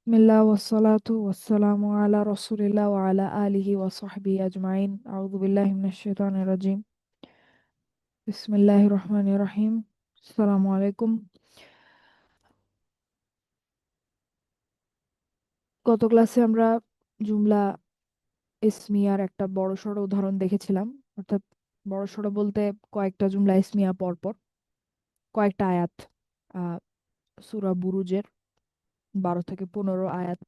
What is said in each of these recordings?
বিসমিল্লাহ ওয়াসসালাতু ওয়াসসালামু আলা রাসূলিল্লাহ ওয়া আলা আলিহি ওয়া সাহবিহি আজমাইন। আউযু বিল্লাহি মিনাশ শাইতানির রাজিম। বিসমিল্লাহির রহমানির রহিম। আসসালামু আলাইকুম। গত ক্লাসে আমরা জুমলা ইসমিয়ার একটা বড়সড় উদাহরণ দেখেছিলাম। অর্থাৎ বড়সড় বলতে কয়েকটা জুমলা ইসমিয়া পরপর কয়েকটা আয়াত, আহ সূরা বুরুজের 12 থেকে 15 আয়াত।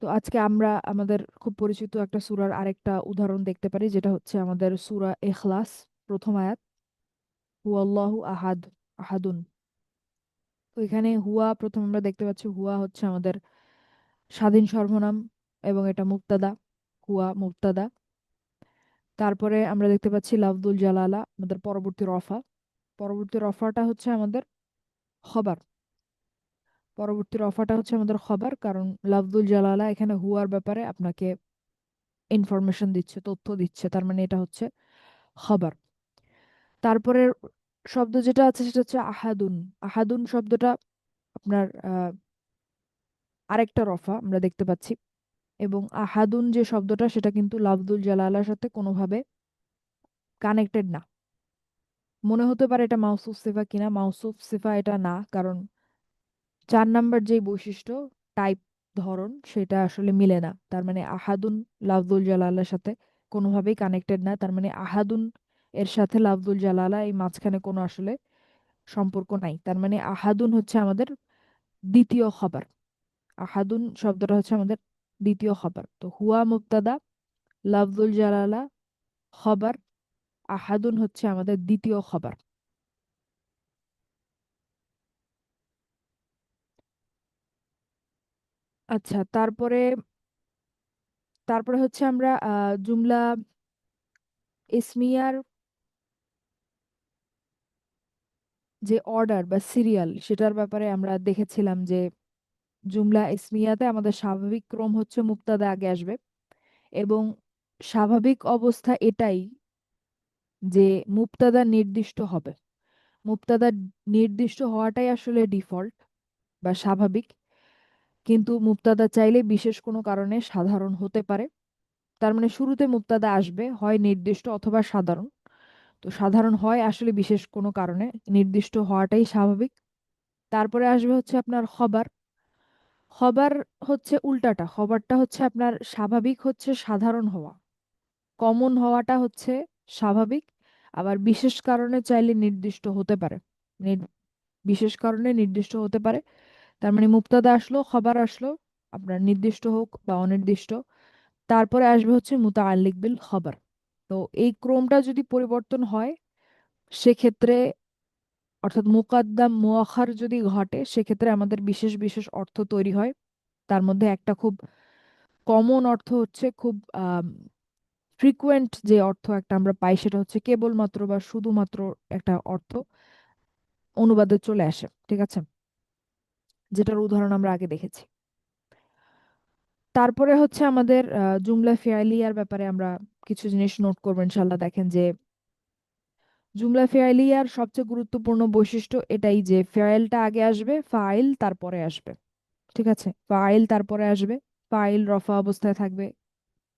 তো আজকে আমরা আমাদের খুব পরিচিত একটা সূরার আরেকটা উদাহরণ দেখতে পারি, যেটা হচ্ছে আমাদের সূরা ইখলাস, প্রথম আয়াত। হুয়াল্লাহু আহাদ, আহাদুন। তো এখানে হুয়া প্রথম আমরা দেখতে পাচ্ছি, হুয়া হচ্ছে আমাদের স্বাধীন সর্বনাম এবং এটা মুবতাদা। হুয়া মুবতাদা। তারপরে আমরা দেখতে পাচ্ছি লাফদুল জালালা, আমাদের পরবর্তী রফা। পরবর্তী রফাটা হচ্ছে আমাদের খবর। পরবর্তী রফাটা হচ্ছে আমাদের খবর, কারণ লাফদুল জালালা এখানে হুয়ার ব্যাপারে আপনাকে ইনফরমেশন দিচ্ছে, তথ্য দিচ্ছে, তার মানে এটা হচ্ছে খবর। তারপরে শব্দ যেটা আছে সেটা হচ্ছে আহাদুন। আহাদুন শব্দটা আপনার আরেকটা রফা আমরা দেখতে পাচ্ছি। এবং আহাদুন যে শব্দটা সেটা কিন্তু লাফদুল জালালার সাথে কোনোভাবে কানেক্টেড না। মনে হতে পারে এটা মাউসুফ সিফা কিনা, মাউসুফ সিফা এটা না, কারণ 4 নাম্বার যে বৈশিষ্ট্য, টাইপ, ধরন, সেটা আসলে মিলে না। তার মানে আহাদুন লাফদুল জালালার সাথে কোনোভাবেই কানেক্টেড না। তার মানে আহাদুন এর সাথে লাফদুল জালালা এই মাঝখানে কোনো আসলে সম্পর্ক নাই। তার মানে আহাদুন হচ্ছে আমাদের দ্বিতীয় খবর। আহাদুন শব্দটা হচ্ছে আমাদের দ্বিতীয় খবর। তো হুয়া মুবতাদা, লাফজুল জালালা খবর, আহাদুন হচ্ছে আমাদের দ্বিতীয় খবর। আচ্ছা, তারপরে তারপরে হচ্ছে আমরা জুমলা ইসমিয়ার যে অর্ডার বা সিরিয়াল সেটার ব্যাপারে আমরা দেখেছিলাম যে জুমলা ইসমিয়াতে আমাদের স্বাভাবিক ক্রম হচ্ছে মুবতাদা আগে আসবে। এবং স্বাভাবিক অবস্থা এটাই যে মুবতাদা নির্দিষ্ট হবে। মুবতাদা নির্দিষ্ট হওয়াটাই আসলে ডিফল্ট বা স্বাভাবিক। কিন্তু মুবতাদা চাইলে বিশেষ কোনো কারণে সাধারণ হতে পারে। তার মানে শুরুতে মুবতাদা আসবে, হয় নির্দিষ্ট অথবা সাধারণ। তো সাধারণ হয় আসলে বিশেষ কোনো কারণে, নির্দিষ্ট হওয়াটাই স্বাভাবিক। তারপরে আসবে হচ্ছে আপনার খবর। খবর হচ্ছে উল্টাটা, খবরটা হচ্ছে আপনার স্বাভাবিক হচ্ছে সাধারণ হওয়া, কমন হওয়াটা হচ্ছে স্বাভাবিক। আবার বিশেষ কারণে চাইলে নির্দিষ্ট হতে পারে, নির- বিশেষ কারণে নির্দিষ্ট হতে পারে। তার মানে মুবতাদা আসলো, খবর আসলো, আপনার নির্দিষ্ট হোক বা অনির্দিষ্ট। তারপরে আসবে হচ্ছে মুতাআল্লিক বিল খবর। তো এই ক্রমটা যদি পরিবর্তন হয় সেক্ষেত্রে, অর্থাৎ মুকাদ্দাম মুআখার যদি ঘটে, সেক্ষেত্রে আমাদের বিশেষ বিশেষ অর্থ তৈরি হয়। তার মধ্যে একটা খুব কমন অর্থ হচ্ছে, খুব ফ্রিকুয়েন্ট যে অর্থ একটা আমরা পাই, সেটা হচ্ছে কেবলমাত্র বা শুধুমাত্র একটা অর্থ অনুবাদে চলে আসে। ঠিক আছে, যেটার উদাহরণ আমরা আগে দেখেছি। তারপরে হচ্ছে আমাদের জুমলা ফিআলিয়ার ব্যাপারে আমরা কিছু জিনিস নোট করবো ইনশাল্লাহ। দেখেন যে জুমলা ফিআলিয়ার সবচেয়ে গুরুত্বপূর্ণ বৈশিষ্ট্য এটাই যে ফেয়েলটা আগে আসবে, ফাইল তারপরে আসবে। ঠিক আছে, ফাইল তারপরে আসবে, ফাইল রফা অবস্থায় থাকবে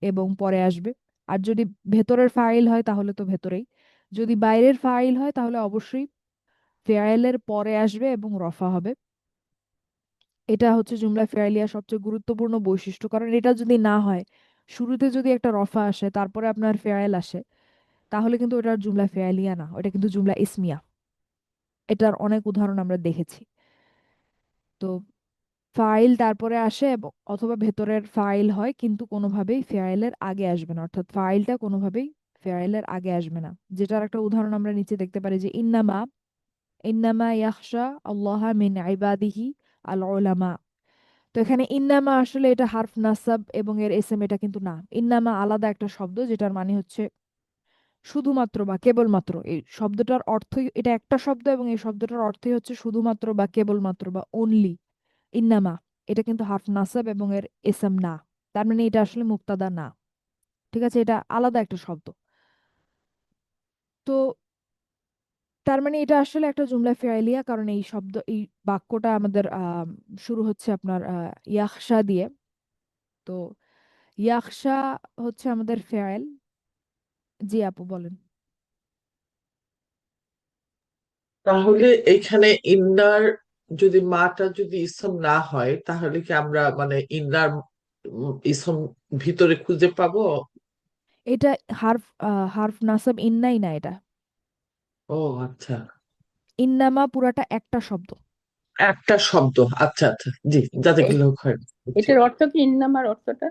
এবং পরে আসবে। আর যদি ভেতরের ফাইল হয় তাহলে তো ভেতরেই, যদি বাইরের ফাইল হয় তাহলে অবশ্যই ফেয়েলের পরে আসবে এবং রফা হবে। এটা হচ্ছে জুমলা ফেয়ালিয়ার সবচেয়ে গুরুত্বপূর্ণ বৈশিষ্ট্য, কারণ এটা যদি না হয়, শুরুতে যদি একটা রফা আসে তারপরে আপনার ফেয়াল আসে, তাহলে কিন্তু ওটা আর জুমলা ফেয়ালিয়া না, ওটা কিন্তু জুমলা ইসমিয়া। এটার অনেক উদাহরণ আমরা দেখেছি। তো ফাইল তারপরে আসে এবং অথবা ভেতরের ফাইল হয় কিন্তু কোনোভাবেই ফেয়ালের আগে আসবে না, অর্থাৎ ফাইলটা কোনোভাবেই ফেয়ালের আগে আসবে না। যেটার একটা উদাহরণ আমরা নিচে দেখতে পারি যে ইন্নামা, ইন্নামা ইয়াখশা আল্লাহ মিন ইবাদিহি আল উলামা। তো এখানে ইন্নামা আসলে এটা হারফ নাসাব এবং এর এসএম এটা কিন্তু না। ইন্নামা আলাদা একটা শব্দ যেটার মানে হচ্ছে শুধুমাত্র বা কেবলমাত্র। এই শব্দটার অর্থই, এটা একটা শব্দ এবং এই শব্দটার অর্থই হচ্ছে শুধুমাত্র বা কেবলমাত্র বা অনলি। ইন্নামা এটা কিন্তু হারফ নাসাব এবং এর এসএম না। তার মানে এটা আসলে মুক্তাদা না। ঠিক আছে, এটা আলাদা একটা শব্দ। তো তার মানে এটা আসলে একটা জুমলা ফেয়ালিয়া, কারণ এই বাক্যটা আমাদের শুরু হচ্ছে আপনার ইয়াখশা দিয়ে। তো ইয়াখশা হচ্ছে আমাদের ফেয়াল। জি আপু বলেন। তাহলে এইখানে ইন্নার যদি মাটা যদি ইসম না হয়, তাহলে কি আমরা মানে ইন্নার ইসম ভিতরে খুঁজে পাবো? এটা হারফ হারফ নাসাব ইন্নাই না এটা। ও আচ্ছা, ইন্নামা পুরাটা একটা শব্দ। একটা শব্দ। আচ্ছা আচ্ছা, জি, এ- জাযাকাল্লাহু খাইর, বুঝছি। এটার অর্থ কি ইন্নামার অর্থটা?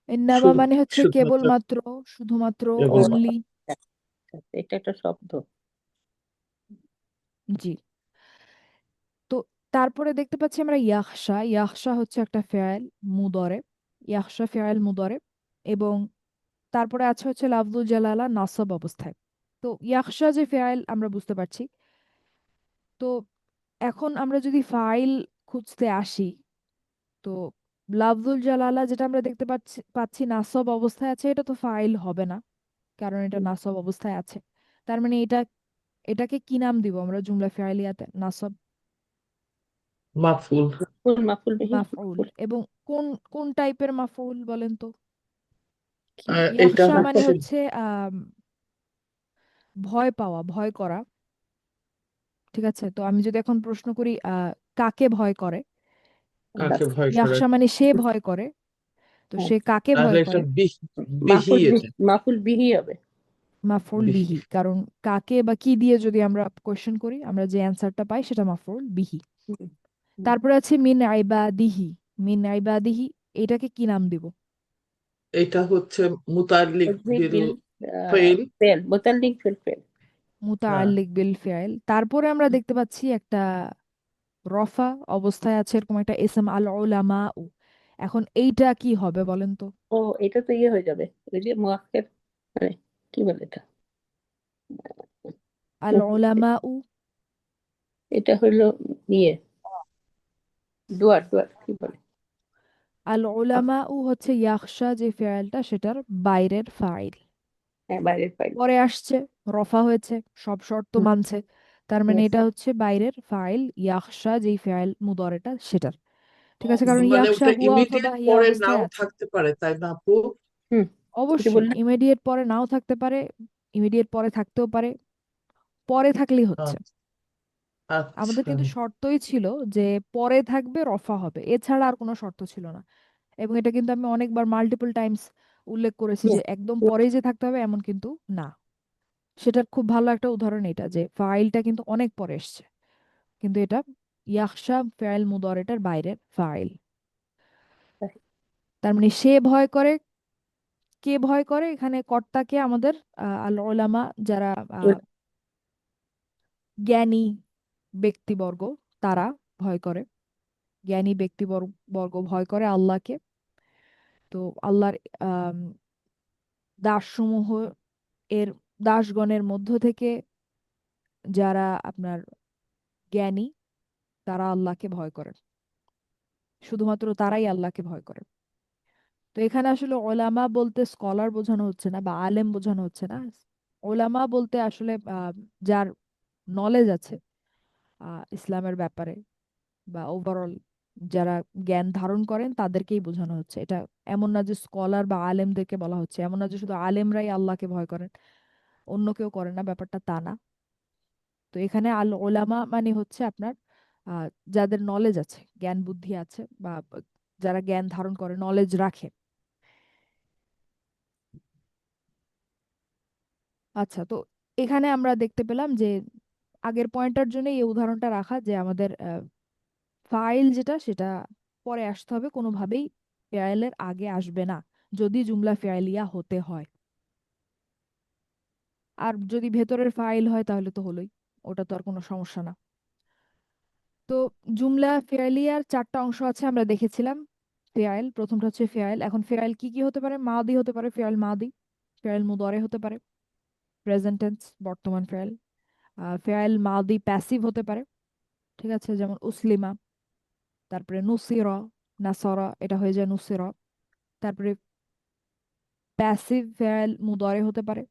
ইন্নামা শুধু মানে হচ্ছে শুধুমাত্র কেবলমাত্র, শুধুমাত্র, ও কেবল। অনলি। আচ্ছা, আচ্ছা, এটা একটা শব্দ। জি। তো তারপরে দেখতে পাচ্ছি আমরা ইয়াখশা। ইয়াখশা হচ্ছে একটা ফেয়াল মুদরে। ইয়াখশা ফেয়াল মুদরে। এবং তারপরে আছে হচ্ছে লাফজুল জালালা নাসব অবস্থায়। তো ইয়াখশা যে ফেয়াল আমরা বুঝতে পারছি। তো এখন আমরা যদি ফাইল খুঁজতে আসি, তো লাফজুল জালালা যেটা আমরা দেখতে পাচ্ছি পাচ্ছি নাসব অবস্থায় আছে, এটা তো ফাইল হবে না, কারণ এটা হুম, নাসব অবস্থায় আছে। তার মানে এটাকে কি নাম দিব আমরা জুমলা ফেয়ালিয়াতে? নাসব, মাফুল। মাফুল, মাফুল বিহি, মাফউল। মাফুল। এবং কোন কোন টাইপের মাফউল বলেন তো? কি? এটা ইয়াখশা মানে হচ্ছে হচ্ছে ভয় পাওয়া, ভয় করা। ঠিক আছে, তো আমি যদি এখন প্রশ্ন করি কাকে ভয় করে, কাকে ভয় করে। ইয়াখশা মানে সে ভয় করে। তো হ্যাঁ, সে কাকে তাহলে ভয় এটা করে? বিহি মাফুল এটা। বিহি, মাফুল বিহি হবে। মাফউল বিহি। বিহি, কারণ কাকে বা কি দিয়ে যদি আমরা কোয়েশ্চেন করি, আমরা যে অ্যান্সারটা পাই সেটা মাফউল বিহি। হুম, হুম। তারপরে আছে মিন আইবাদিহি। মিন আইবাদিহি, এটাকে কি নাম দিব? এটা হচ্ছে মুতাল্লিক তকদির বিল বিল ফেইল। ফেল, মুতাল্লিক ফিল ফেল। হ্যাঁ, মুতাআল্লিক বিল ফিআইল। তারপরে আমরা দেখতে পাচ্ছি একটা রফা অবস্থায় আছে এরকম একটা ইসম আল উলামা উ। এখন এইটা কি হবে বলেন তো? ও, এটা তো ইয়ে হয়ে যাবে, ওই যে মুআক্কের, মানে কি বলে এটা? আল উলামা উ। এটা হলো ইয়ে, দুয়ার, দুয়ার কি বলে? আল উলামা উ হচ্ছে ইয়াখশা যে ফেয়ালটা, সেটার বাইরের ফাইল। হ্যাঁ, বাইরের ফাইল। পরে আসছে, রফা হয়েছে, সব শর্ত মানছে। তার মানে ইয়েস। এটা হচ্ছে বাইরের ফাইল ইয়াখশা যেই ফেয়াল মুদরেটা সেটার। ঠিক আছে, কারণ মানে ইয়াখশা ওটা হুয়া অথবা ইমিডিয়েট হিয়া পরে অবস্থায় নাও আছে। থাকতে পারে, তাই না আপু? হুম, এটা অবশ্যই বললাম। ইমিডিয়েট পরে নাও থাকতে পারে, ইমিডিয়েট পরে থাকতেও পারে, পরে থাকলেই হচ্ছে। আমাদের আচ্ছা। কিন্তু শর্তই ছিল যে পরে থাকবে, রফা হবে, এছাড়া আর কোনো শর্ত ছিল না। এবং এটা কিন্তু আমি অনেকবার মাল্টিপল টাইমস উল্লেখ করেছি যে Yes, একদম yes, পরেই যে থাকতে হবে এমন কিন্তু না। সেটার খুব ভালো একটা উদাহরণ এটা, যে ফাইলটা কিন্তু অনেক পরে এসছে, কিন্তু এটা ইয়াখশা ফেল মুদরেটার বাইরের ফাইল। right. তার মানে সে ভয় করে। কে ভয় করে এখানে? কর্তাকে আমাদের আল উলামা, যারা আহ, Well, জ্ঞানী ব্যক্তিবর্গ, তারা ভয় করে। জ্ঞানী ব্যক্তিবর্গ ভয় করে আল্লাহকে। তো আল্লাহর আম, দাসসমূহ এর দাসগণের মধ্য থেকে যারা আপনার জ্ঞানী, তারা আল্লাহকে ভয় করে। শুধুমাত্র তারাই আল্লাহকে ভয় করে। তো এখানে আসলে ওলামা বলতে স্কলার বোঝানো হচ্ছে না বা আলেম বোঝানো হচ্ছে না। ওলামা বলতে আসলে যার নলেজ আছে ইসলামের ব্যাপারে, বা ওভারঅল যারা জ্ঞান ধারণ করেন তাদেরকেই বোঝানো হচ্ছে এটা। এমন না যে স্কলার বা আলেমদেরকে বলা হচ্ছে, এমন না যে শুধু আলেমরাই আল্লাহকে ভয় করেন, অন্য কেউ করে না, ব্যাপারটা তা না। তো এখানে আল ওলামা মানে হচ্ছে আপনার যাদের নলেজ আছে, জ্ঞান বুদ্ধি আছে, বা যারা জ্ঞান ধারণ করে, নলেজ রাখে। আচ্ছা, তো এখানে আমরা দেখতে পেলাম যে আগের পয়েন্টার জন্য এই উদাহরণটা রাখা, যে আমাদের ফাইল যেটা সেটা পরে আসতে হবে, কোনোভাবেই ফেয়ালের আগে আসবে না যদি জুমলা ফেয়ালিয়া হতে হয়। আর যদি ভেতরের ফাইল হয় তাহলে তো হলোই, ওটা তো আর কোনো সমস্যা না। তো জুমলা ফেয়ালিয়ার চারটা অংশ আছে আমরা দেখেছিলাম। ফেয়াল, প্রথমটা হচ্ছে ফেয়াল। এখন ফেয়াল কি কি হতে পারে? মাদি হতে পারে, ফেয়াল মাদি। ফেয়াল মুদরে হতে পারে, প্রেজেন্ট টেন্স, বর্তমান ফেয়াল। ফেয়াল মাদি প্যাসিভ হতে পারে, ঠিক আছে, যেমন উসলিমা। তারপরে নুসিরা, নাসরা, এটা হয়ে যায় নুসিরা। তারপরে প্যাসিভ ফেয়াল মুদরে হতে পারে,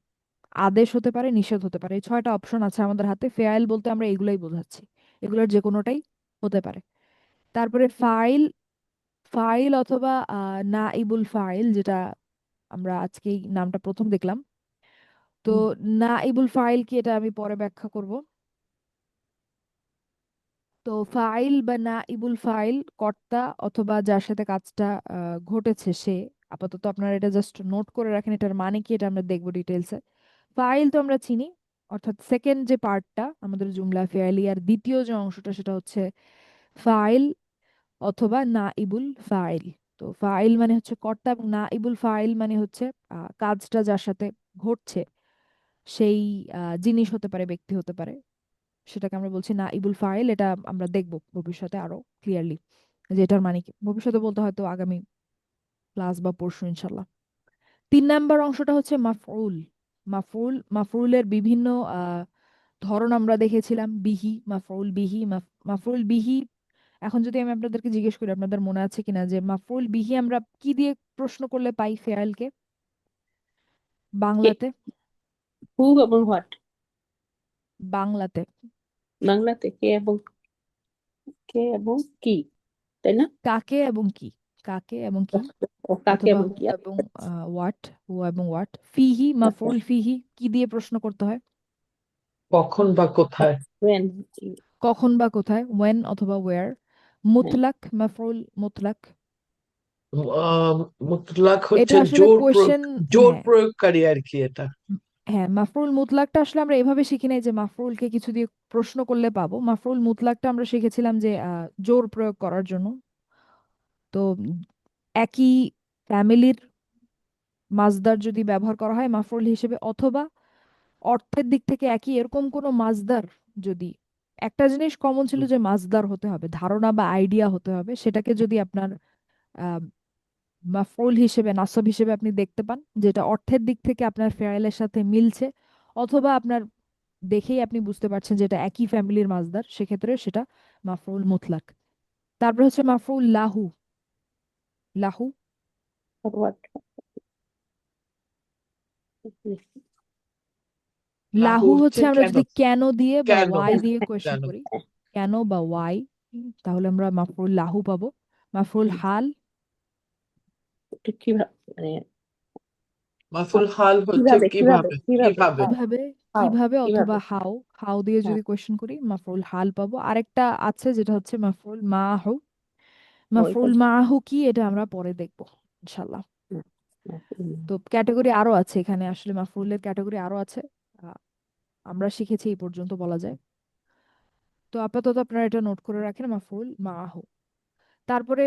আদেশ হতে পারে, নিষেধ হতে পারে। এই 6টা অপশন আছে আমাদের হাতে। ফেয়াইল বলতে আমরা এগুলাই বোঝাচ্ছি, এগুলোর যে কোনোটাই হতে পারে। তারপরে ফাইল, ফাইল অথবা নাইবুল ফাইল, যেটা আমরা আজকেই নামটা প্রথম দেখলাম। তো হুম। নাইবুল ফাইল কি এটা আমি পরে ব্যাখ্যা করব। তো ফাইল বা নাইবুল ফাইল কর্তা অথবা যার সাথে কাজটা ঘটেছে সে। আপাতত আপনারা এটা জাস্ট নোট করে রাখেন, এটার মানে কি এটা আমরা দেখবো ডিটেলসে। ফাইল তো আমরা চিনি, অর্থাৎ সেকেন্ড যে পার্টটা আমাদের জুমলা ফেয়ালিয়ার দ্বিতীয় যে অংশটা সেটা হচ্ছে ফাইল অথবা নাইবুল ফাইল। তো ফাইল মানে হচ্ছে কর্তা এবং নাইবুল ফাইল মানে হচ্ছে কাজটা যার সাথে ঘটছে সেই জিনিস হতে পারে, ব্যক্তি হতে পারে, সেটাকে আমরা বলছি নাইবুল ফাইল। এটা আমরা দেখব ভবিষ্যতে আরো ক্লিয়ারলি যে এটার মানে কি। ভবিষ্যতে বলতে হয়তো আগামী ক্লাস বা পরশু ইনশাল্লাহ। 3 নাম্বার অংশটা হচ্ছে মাফউল। মাফউলের বিভিন্ন ধরন আমরা দেখেছিলাম। বিহি, মাফউল বিহি, মাফউল বিহি। এখন যদি আমি আপনাদেরকে জিজ্ঞেস করি, আপনাদের মনে আছে কিনা যে মাফউল বিহি আমরা কি দিয়ে প্রশ্ন করলে পাই ফেয়ালকে কে, বাংলাতে? হু এবং হোয়াট। বাংলাতে বাংলাতে কে এবং কি, তাই না? কাকে এবং কি, কাকে এবং ও, কি, ও কাকে অথবা এবং হু কি। এবং হোয়াট, হু এবং হোয়াট। ফিহি, মাফউল ফিহি কি দিয়ে প্রশ্ন করতে হয়? কখন বা কোথায়? when, কখন বা কোথায়, ওয়েন অথবা ওয়্যার। হ্যাঁ। মুতলাক, মাফউল মুতলাক। আহ, মুতলাক এটা হচ্ছে আসলে কোয়েশ্চেন। জোর হ্যাঁ, প্রয়োগকারী আর কি এটা। হ্যাঁ, মাফরুল মুতলাকটা আসলে আমরা এভাবে শিখি নাই যে মাফরুলকে কিছু দিয়ে প্রশ্ন করলে পাবো। মাফরুল মুতলাকটা আমরা শিখেছিলাম যে জোর প্রয়োগ করার জন্য। তো একই ফ্যামিলির মাজদার যদি ব্যবহার করা হয় মাফরুল হিসেবে, অথবা অর্থের দিক থেকে একই এরকম কোনো মাজদার, যদি একটা জিনিস কমন ছিল যে মাজদার হতে হবে, ধারণা বা আইডিয়া হতে হবে, সেটাকে যদি আপনার আহ মাফউল হিসেবে, নাসব হিসেবে আপনি দেখতে পান, যেটা অর্থের দিক থেকে আপনার ফেয়ালের সাথে মিলছে, অথবা আপনার দেখেই আপনি বুঝতে পারছেন যে এটা একই ফ্যামিলির মাজদার, সেক্ষেত্রে সেটা মাফউল মুতলাক। তারপর হচ্ছে মাফউল লাহু। লাহু, হোয়াট। লাহু লাহু হচ্ছে হচ্ছে আমরা কেন? যদি কেন দিয়ে বা কেন? ওয়াই দিয়ে কোয়েশ্চেন কেন? করি, কেন বা ওয়াই, তাহলে আমরা মাফউল লাহু পাবো। মাফউল হাল, কিভাবে, মানে মাফুল হাল হচ্ছে কিভাবে কিভাবে কিভাবে কিভাবে কিভাবে। হাও, কিভাবে, হাও কিভাবে অথবা কিভাবে। হাউ। হাউ দিয়ে হ্যাঁ। যদি কোয়েশ্চেন করি মাফউল হাল পাবো। আরেকটা আছে যেটা হচ্ছে মাফউল মাহু। ওইটা মাফউল মাহু কি এটা আমরা পরে দেখবো ইনশাল্লাহ। তো ক্যাটাগরি আরো আছে এখানে, আসলে মাফউলের ক্যাটাগরি আরো আছে। আহ, আমরা শিখেছি এই পর্যন্ত বলা যায়। তো আপাতত আপনারা এটা নোট করে রাখেন, মাফউল মাহু। তারপরে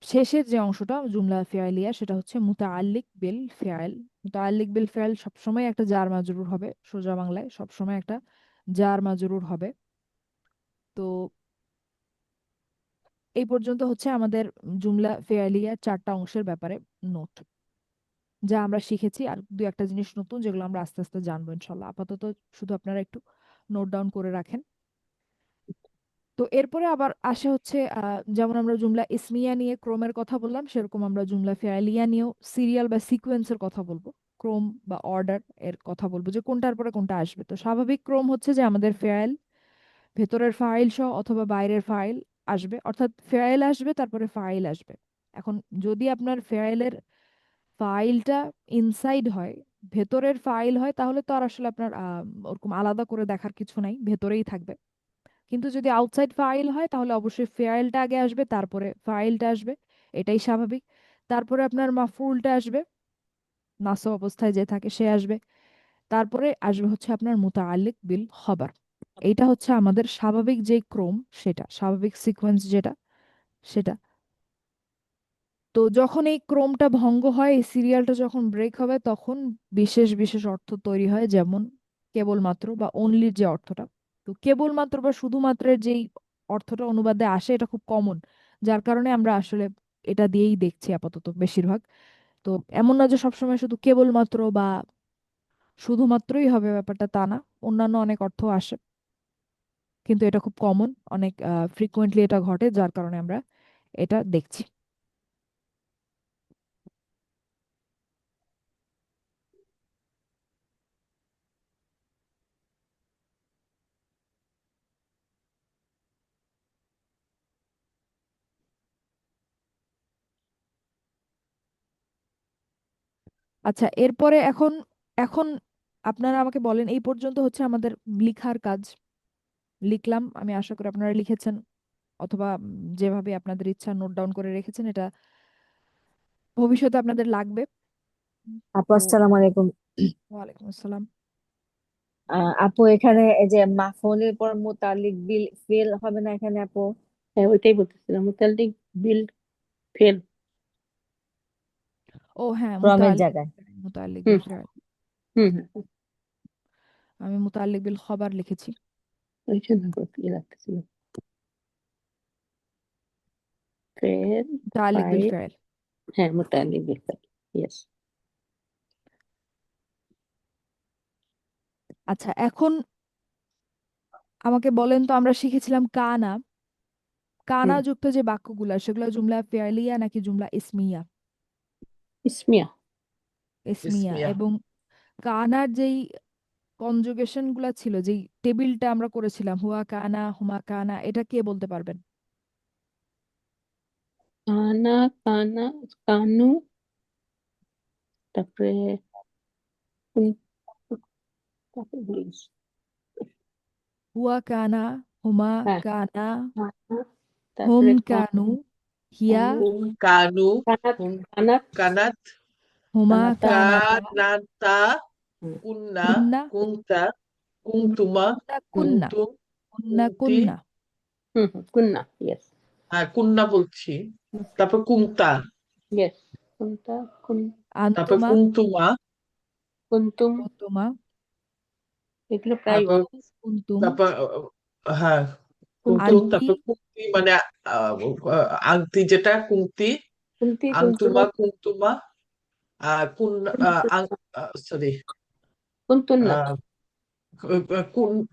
শেষের যে অংশটা জুমলা ফিআলিয়া সেটা হচ্ছে মুতাআল্লিক বিল ফিআল। মুতাআল্লিক বিল ফিআল সবসময় একটা জার মাজরুর হবে, সোজা বাংলায় সবসময় একটা জার মাজরুর হবে। তো এই পর্যন্ত হচ্ছে আমাদের জুমলা ফিআলিয়া 4টা অংশের ব্যাপারে নোট, যা আমরা শিখেছি। আর দু একটা জিনিস নতুন যেগুলো আমরা আস্তে আস্তে জানবো ইনশাল্লাহ। আপাতত শুধু আপনারা একটু নোট ডাউন করে রাখেন। তো এরপরে আবার আসে হচ্ছে যেমন আমরা জুমলা ইসমিয়া নিয়ে ক্রমের কথা বললাম, সেরকম আমরা জুমলা ফেয়ালিয়া নিয়েও সিরিয়াল বা সিকোয়েন্সের কথা বলবো। ক্রম বা অর্ডার এর কথা বলবো, যে কোনটার পরে কোনটা আসবে। তো স্বাভাবিক ক্রম হচ্ছে যে আমাদের ফেয়াল ভেতরের ফাইল সহ অথবা বাইরের ফাইল আসবে, অর্থাৎ ফেয়াল আসবে তারপরে ফাইল আসবে। এখন যদি আপনার ফেয়ালের ফাইলটা ইনসাইড হয়, ভেতরের ফাইল হয়, তাহলে তো আর আসলে আপনার ওরকম আলাদা করে দেখার কিছু নাই, ভেতরেই থাকবে। কিন্তু যদি আউটসাইড ফাইল হয় তাহলে অবশ্যই ফাইলটা আগে আসবে, তারপরে ফাইলটা আসবে, এটাই স্বাভাবিক। তারপরে আপনার মাফউলটা আসবে, নাসব অবস্থায় যে থাকে সে আসবে। তারপরে আসবে হচ্ছে আপনার মুতাআল্লিক বিল খবর। এইটা হচ্ছে আমাদের স্বাভাবিক যে ক্রম, সেটা স্বাভাবিক সিকোয়েন্স যেটা, সেটা। তো যখন এই ক্রমটা ভঙ্গ হয়, এই সিরিয়ালটা যখন ব্রেক হবে, তখন বিশেষ বিশেষ অর্থ তৈরি হয়, যেমন কেবলমাত্র বা অনলির যে অর্থটা। তো কেবলমাত্র বা শুধুমাত্রের যেই অর্থটা অনুবাদে আসে এটা খুব কমন, যার কারণে আমরা আসলে এটা দিয়েই দেখছি আপাতত বেশিরভাগ। তো এমন না যে সবসময় শুধু কেবলমাত্র বা শুধুমাত্রই হবে, ব্যাপারটা তা না, অন্যান্য অনেক অর্থ আসে, কিন্তু এটা খুব কমন, অনেক ফ্রিকুয়েন্টলি এটা ঘটে, যার কারণে আমরা এটা দেখছি। আচ্ছা, এরপরে এখন এখন আপনারা আমাকে বলেন, এই পর্যন্ত হচ্ছে আমাদের লিখার কাজ। লিখলাম, আমি আশা করি আপনারা লিখেছেন, অথবা যেভাবে আপনাদের ইচ্ছা নোট ডাউন করে রেখেছেন, এটা ভবিষ্যতে আপনাদের লাগবে। আপু তো আসসালামু আলাইকুম। ওয়ালাইকুম আসসালাম। আপু এখানে এই যে মাফউলের পর মুতাল্লিক বিল ফেল হবে না এখানে আপু? হ্যাঁ, ওইটাই বলতেছিলাম, মুতাল্লিক বিল ফেল। ও হ্যাঁ, ফ্রমের জায়গায়। মুতাল্লিক হুম বিল ফেল। হুম হুম। আমি মুতাল্লিক বিল খবর লিখেছি। ওই জন্য ইয়ে লাগতেছিল, ফেল মুতাল্লিক বিল ফাইল। ফেল। হ্যাঁ, মুতাল্লিক বিল ফেল। ইয়েস। আচ্ছা, এখন আমাকে বলেন তো, আমরা শিখেছিলাম কানা। কানা হুম। যুক্ত যে বাক্যগুলা, সেগুলো জুমলা ফেয়ালিয়া নাকি জুমলা ইসমিয়া? ইসমিয়া। ইসমিয়া। ইসমিয়া। এবং কানার যেই কনজুগেশন গুলা ছিল, যেই টেবিলটা আমরা করেছিলাম, হুয়া কানা, হুমা কানা, এটা কে বলতে পারবেন? কানা, কানা, কানু, তারপরে কোন- তারপরে ভুলে গেছি। হুয়া কানা, হুমা হ্যাঁ, কানা, কানা, হুম তারপরে কানু, হিয়া কানু, কানু, কানাত, হুম, কানাত, কানাত, হুমা কানাতা। কানাতা, কানাতা, হুম। কুন্না, কুন্না, কুন্তা, কুন্তুমা, কুন্না কুন্না, কুন্তুম, কুন্না কুন্তি, কুন্না, হুম হুম, কুন্না। ইয়েস কুন্না বলছি, তারপর কুন্তা, ইয়েস। কুন্তা, তারপর আন্তুমা, কুন্তুমা, কুন্তুম, কুন্তুমা, এগুলো প্রায় তারপর কুন্তুম, তারপর হ্যাঁ কুন্তুম, কুন্তুম, আন্তি, তারপর কুন্তি মানে আংটি, যেটা কুন্তি, কুন্তি, কুন্তুমা, আংতুমা, কুন্তুমা, কুন সরি, কুন্তুন্না।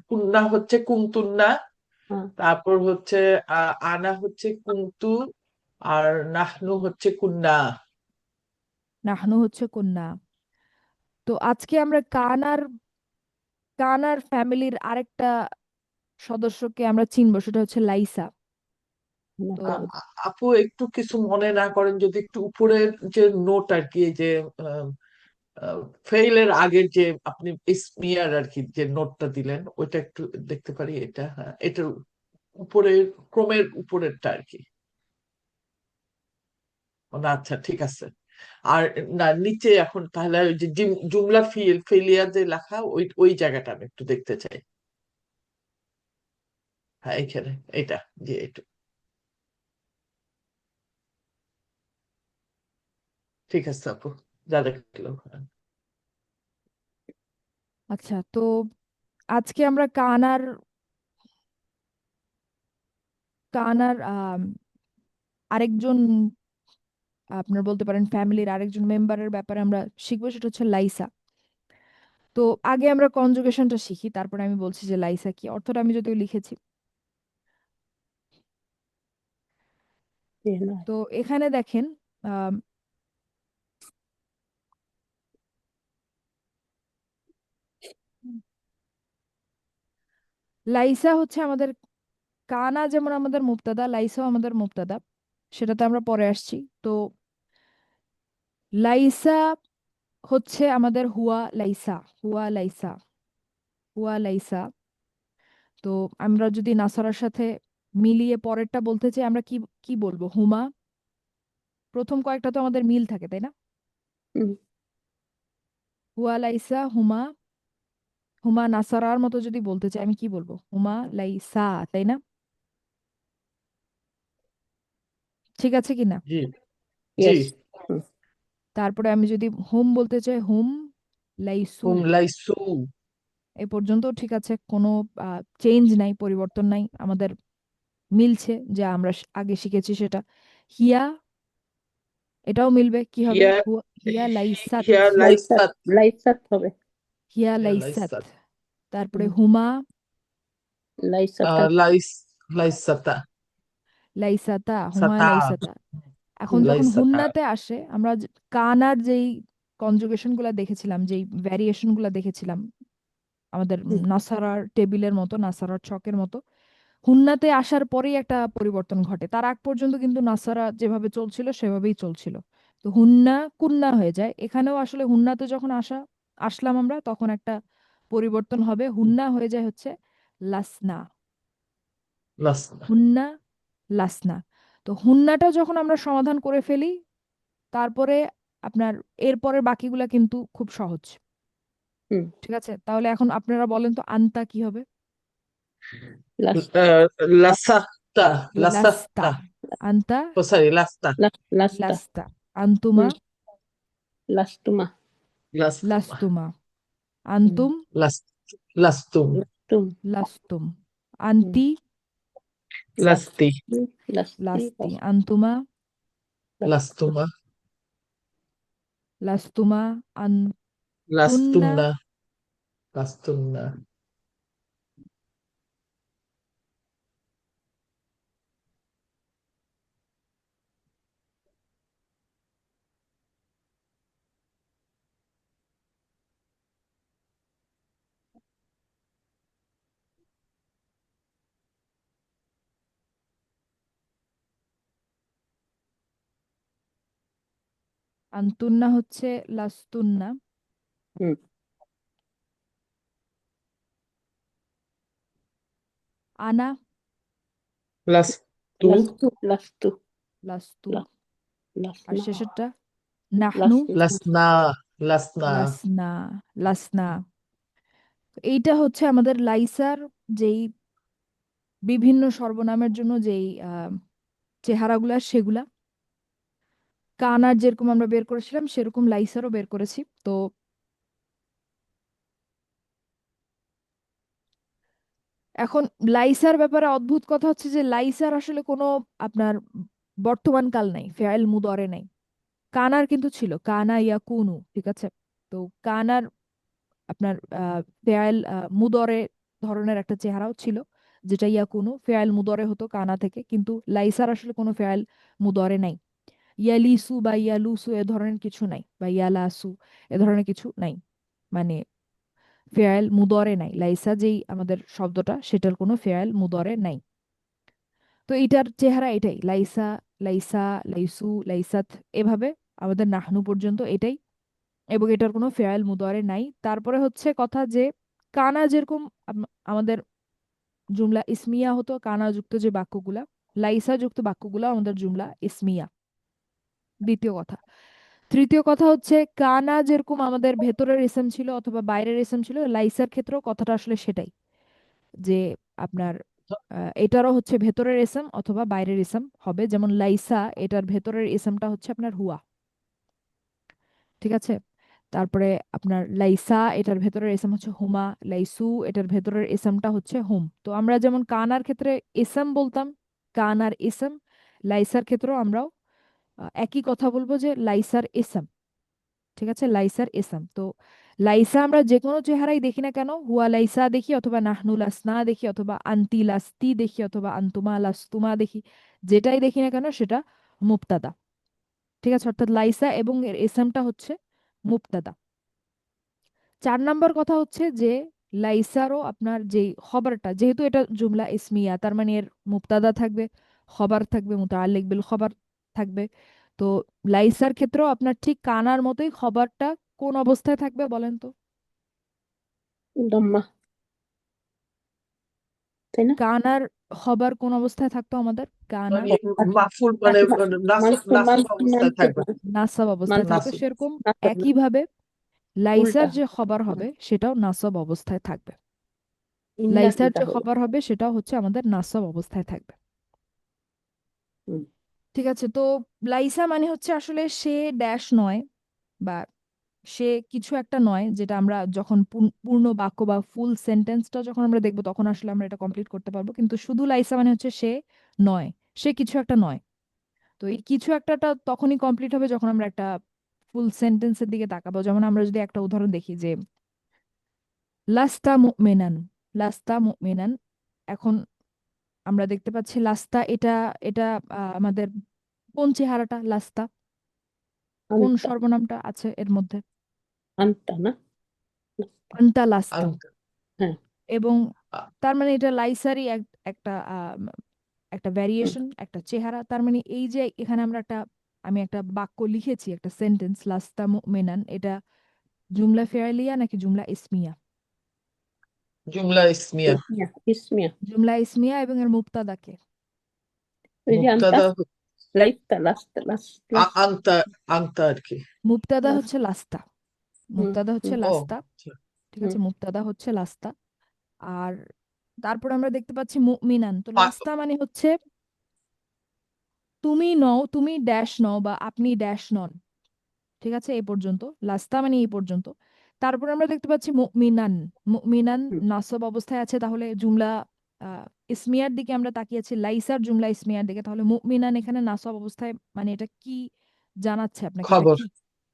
কুন্না হচ্ছে কুন্তুন্না, হ্যাঁ। তারপর হচ্ছে আনা হচ্ছে কুন্তু, আর নাহনু হচ্ছে কুন্না। নাহনু হচ্ছে কন্যা। তো আজকে আমরা কানার কানার ফ্যামিলির আরেকটা সদস্যকে আমরা চিনবো, সেটা হচ্ছে লাইসা। তো আপু একটু কিছু মনে না করেন, যদি একটু উপরের যে নোট আর কি, এই যে ফেইলের আগের যে আপনি স্মিয়ার আর কি যে নোটটা দিলেন, ওইটা একটু দেখতে পারি? এটা, হ্যাঁ, এটার উপরের, ক্রমের উপরেরটা আর কি। ও না, আচ্ছা ঠিক আছে। আর না, নিচে এখন তাহলে ওই যে জুমলা ফেলিয়ার যে লেখা, ওই ওই জায়গাটা আমি একটু দেখতে চাই। হ্যাঁ, এইখানে, এটা, যে এটা ঠিক আছে আপু, যা দেখলো। আচ্ছা, তো আজকে আমরা কানার কানার আরেকজন, আপনার বলতে পারেন ফ্যামিলির আরেকজন মেম্বারের ব্যাপারে আমরা শিখবো, সেটা হচ্ছে লাইসা। তো আগে আমরা কনজুগেশনটা শিখি, তারপরে আমি বলছি যে লাইসা কি অর্থটা আমি যদিও লিখেছি। তো এখানে দেখেন, আম, লাইসা হচ্ছে আমাদের, কানা যেমন আমাদের মুবতাদা, লাইসাও আমাদের মুবতাদা, সেটাতে আমরা পরে আসছি। তো লাইসা হচ্ছে আমাদের হুয়া লাইসা, হুয়া লাইসা, হুয়া লাইসা। তো আমরা যদি নাসারার সাথে মিলিয়ে পরেরটা বলতে চাই, আমরা কি কি বলবো? হুমা। প্রথম কয়েকটা তো আমাদের মিল থাকে, তাই না? হুম। হুয়া লাইসা, হুমা। হুমা নাসারার মতো যদি বলতে চাই, আমি কি বলবো? হুমা লাইসা, তাই না? ঠিক আছে কি না? জি, জি। ইয়েস। হুম তারপরে আমি যদি হুম বলতে চাই, হুম লাইসু। হুম লাইসু। এ পর্যন্ত ঠিক আছে, কোনো চেঞ্জ নাই, পরিবর্তন নাই, আমাদের মিলছে, যা আমরা আগে শিখেছি সেটা। হিয়া, এটাও মিলবে, কি হবে? হিয়া, হিয়া লাইসাত, হিয়া লাইসাত, লাইসাত, লাইসাত হবে। হিয়া হিয়া লাইসাত। লাইসাত, তারপরে হুম। হুমা লাইসাতা। লাইসাতা, লাইসাতা, হুমা সাতা, লাইসাতা। এখন যখন লাইসাতা। হুন্নাতে আসে, আমরা কানার যেই কনজুগেশন গুলা দেখেছিলাম, যেই ভ্যারিয়েশন গুলা দেখেছিলাম, আমাদের হুম। নাসারার টেবিলের মতো, নাসারার ছকের মতো, হুন্নাতে আসার পরেই একটা পরিবর্তন ঘটে। তার আগ পর্যন্ত কিন্তু নাসারা যেভাবে চলছিল সেভাবেই চলছিল। তো হুন্না কুন্না হয়ে যায়। এখানেও আসলে হুন্নাতে যখন আসলাম আমরা, তখন একটা পরিবর্তন হবে, হুন্না হয়ে যায় হচ্ছে লাসনা। লাসনা। হুন্না লাসনা। তো হুন্নাটা যখন আমরা সমাধান করে ফেলি, তারপরে আপনার এরপরের বাকিগুলা কিন্তু খুব সহজ। হুম। ঠিক আছে, তাহলে এখন আপনারা বলেন তো আনতা কি হবে? লাস্ট লাসাতা। লাস্তা। লাসাতা। আনতা ও সরি, লাস্তা। লাস্টা লাস্তা। আন্তুমা লাস্টুমা লাস্তা। লাস্তুমা। আন্তুম লাস লাস্তুম। লাস্টুম লাস্তুম। হুম। আন্তি লাস্তি। লাস্টি লাস্তি। আন্তুমা লাস্তুমা। লাস্তুমা। আন্তুন্না লাস্তুন্না। লাস্তুন্না। আন্তুন্না হচ্ছে লাস্তুন্না। হুম। আনা লাস্তু। লাস্তু লাস্তু। লা- আর লাসনা শেষেরটা নাহনু লাসনা লাসনা। লাসনা। লাসনা। লাসনা। এইটা হচ্ছে আমাদের লাইসার যেই বিভিন্ন সর্বনামের জন্য যেই চেহারাগুলা, সেগুলা কানার যেরকম আমরা বের করেছিলাম সেরকম লাইসারও বের করেছি। তো এখন লাইসার ব্যাপারে অদ্ভুত কথা হচ্ছে যে লাইসার আসলে কোনো আপনার বর্তমান কাল নাই, ফেয়াল মুদরে নাই। কানার কিন্তু ছিল, কানা ইয়া কুনু, ঠিক আছে। তো কানার আপনার ফেয়াল মুদরে ধরনের একটা চেহারাও ছিল, যেটা ইয়া কুনু ফেয়াল মুদরে হতো কানা থেকে, কিন্তু লাইসার আসলে কোনো ফেয়াল মুদরে নাই। ইয়ালিসু বা ইয়ালুসু এ ধরনের কিছু নাই, বা ইয়ালাসু এ ধরনের কিছু নাই, মানে ফেয়াল মুদরে নাই। লাইসা যেই আমাদের শব্দটা, সেটার কোনো ফেয়াল মুদরে নাই। তো এটার চেহারা এটাই, লাইসা, লাইসা, লাইসু, লাইসাত, এভাবে আমাদের নাহনু পর্যন্ত এটাই। এবং এটার কোনো ফেয়াল মুদরে নাই। তারপরে হচ্ছে কথা যে কানা যেরকম আমাদের জুমলা ইসমিয়া হতো, কানা যুক্ত যে বাক্যগুলা, লাইসা যুক্ত বাক্যগুলা আমাদের জুমলা ইসমিয়া। দ্বিতীয় কথা। তৃতীয় কথা হচ্ছে কানা যেরকম আমাদের ভেতরের ইসম ছিল অথবা বাইরের ইসম ছিল, লাইসার ক্ষেত্রেও কথাটা আসলে সেটাই, যে আপনার এটারও হচ্ছে ভেতরের ইসম অথবা বাইরের ইসম হবে। যেমন লাইসা, এটার ভেতরের ইসমটা হচ্ছে আপনার হুয়া, ঠিক আছে। তারপরে আপনার লাইসা, এটার ভেতরের ইসম হচ্ছে হুমা। লাইসু, এটার ভেতরের ইসমটা হচ্ছে হুম। তো আমরা যেমন কানার ক্ষেত্রে ইসম বলতাম, কানার ইসম, লাইসার ক্ষেত্রেও আমরাও একই কথা বলবো, যে লাইসার ইসম, ঠিক আছে, লাইসার ইসম। তো লাইসা আমরা যে কোনো চেহারাই দেখি না কেন, হুয়া লাইসা দেখি, অথবা নাহনু লাসনা দেখি, অথবা আন্তি লাস্তি দেখি, অথবা আন্তুমা লাস্তুমা দেখি, যেটাই দেখি না কেন সেটা মুবতাদা, ঠিক আছে। অর্থাৎ লাইসা এবং এর ইসমটা হচ্ছে মুবতাদা। 4 নম্বর কথা হচ্ছে যে লাইসারও আপনার যে খবরটা, যেহেতু এটা জুমলা ইসমিয়া, তার মানে এর মুবতাদা থাকবে, খবর থাকবে, মুতাআল্লিক বিল খবর থাকবে। তো লাইসার ক্ষেত্রেও আপনার ঠিক কানার মতোই খবরটা কোন অবস্থায় থাকবে বলেন তো? দম্মা, তাই না? কানার খবর কোন অবস্থায় থাকতো আমাদের? কানার মানে মাফুল, মানে নাসব নাসব অবস্থায় থাকবে। নাসাব অবস্থায় থাকতো, নাসব। সেরকম একইভাবে লাইসার উল্টা যে খবর হবে সেটাও নাসব অবস্থায় থাকবে। ইন্নার লাইসার উল্টা যে হবে। খবর হবে সেটাও হচ্ছে আমাদের নাসব অবস্থায় থাকবে, হুম। ঠিক আছে। তো লাইসা মানে হচ্ছে আসলে সে ড্যাশ নয়, বা সে কিছু একটা নয়, যেটা আমরা যখন পূর্ণ বাক্য বা ফুল সেন্টেন্সটা যখন আমরা দেখবো তখন আসলে আমরা এটা কমপ্লিট করতে পারবো। কিন্তু শুধু লাইসা মানে হচ্ছে সে নয়, সে কিছু একটা নয়। তো এই কিছু একটাটা তখনই কমপ্লিট হবে যখন আমরা একটা ফুল সেন্টেন্সের দিকে তাকাবো। যেমন আমরা যদি একটা উদাহরণ দেখি, যে লাস্তা মুমিনান, লাস্তা মুমিনান। এখন আমরা দেখতে পাচ্ছি লাস্তা, এটা এটা আমাদের কোন চেহারাটা? লাস্তা কোন আন্তা সর্বনামটা আছে এর মধ্যে? আন্তা না, আন্তা লাস্তা। হ্যাঁ। এবং আ- তার মানে এটা লাইসারই একটা একটা হুম। ভ্যারিয়েশন, একটা চেহারা। তার মানে এই যে এখানে আমরা একটা আমি একটা বাক্য লিখেছি, একটা সেন্টেন্স, লাস্তা মুমিনান, এটা জুমলা ফেয়ালিয়া নাকি জুমলা ইসমিয়া? জুমলা ইসমিয়া। ইসমিয়া ইসমিয়া। জুমলা ইসমিয়া এবং এর মুবতাদাকে? ওই যে আমি মুবতাদা লাইফটা লাস্ট লাস্ট লাস্ট। আন্তা, আন্তা আর কি। মুবতাদা লাস্ট। হচ্ছে লাস্তা, হুম মুবতাদা হচ্ছে হুম ও লাস্তা, আচ্ছা। ঠিক হুম আছে, মুবতাদা হচ্ছে লাস্তা। আর তারপর আমরা দেখতে পাচ্ছি মুমিনান, তো আ- লাস্তা মানে হচ্ছে তুমি নও, তুমি ড্যাশ নও বা আপনি ড্যাশ নন, ঠিক আছে, এই পর্যন্ত লাস্তা মানে এই পর্যন্ত। তারপর আমরা দেখতে পাচ্ছি মুমিনান, মুমিনান হুম নাসব অবস্থায় আছে, তাহলে জুমলা ইসমিয়ার দিকে আমরা তাকিয়েছি, লাইসার জুমলা ইসমিয়ার দিকে, তাহলে মুমিনান এখানে নাসব অবস্থায়, মানে এটা কি জানাচ্ছে আপনাকে, এটা খবর, কি?